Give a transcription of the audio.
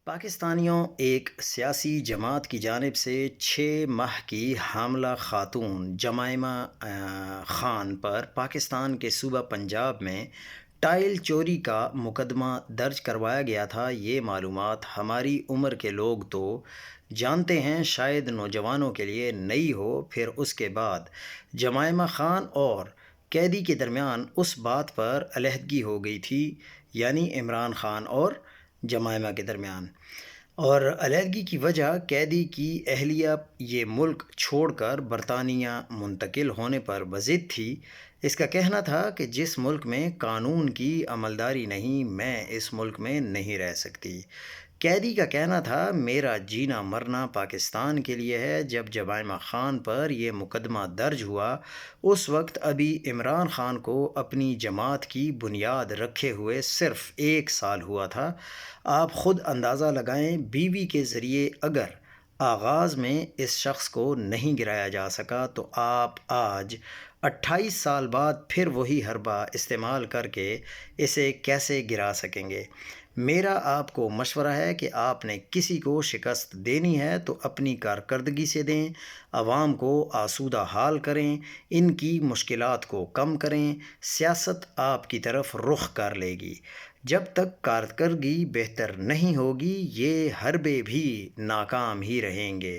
پاکستانیوں ایک سیاسی جماعت کی جانب سے 6 ماہ کی حاملہ خاتون جمائمہ خان پر پاکستان کے صوبہ پنجاب میں ٹائل چوری کا مقدمہ درج کروایا گیا تھا۔ یہ معلومات ہماری عمر کے لوگ تو جانتے ہیں، شاید نوجوانوں کے لیے نئی ہو۔ پھر اس کے بعد جمائمہ خان اور قیدی کے درمیان اس بات پر علیحدگی ہو گئی تھی، یعنی عمران خان اور جمائمہ کے درمیان، اور علیحدگی کی وجہ قیدی کی اہلیہ یہ ملک چھوڑ کر برطانیہ منتقل ہونے پر بضد تھی۔ اس کا کہنا تھا کہ جس ملک میں قانون کی عملداری نہیں، میں اس ملک میں نہیں رہ سکتی۔ قیدی کا کہنا تھا، میرا جینا مرنا پاکستان کے لیے ہے۔ جب جمائمہ خان پر یہ مقدمہ درج ہوا، اس وقت ابھی عمران خان کو اپنی جماعت کی بنیاد رکھے ہوئے صرف 1 سال ہوا تھا۔ آپ خود اندازہ لگائیں، بیوی کے ذریعے اگر آغاز میں اس شخص کو نہیں گرایا جا سکا تو آپ آج 28 سال بعد پھر وہی حربہ استعمال کر کے اسے کیسے گرا سکیں گے؟ میرا آپ کو مشورہ ہے کہ آپ نے کسی کو شکست دینی ہے تو اپنی کارکردگی سے دیں، عوام کو آسودہ حال کریں، ان کی مشکلات کو کم کریں۔ سیاست آپ کی طرف رخ کر لے گی۔ جب تک کارکردگی بہتر نہیں ہوگی، یہ حربے بھی ناکام ہی رہیں گے۔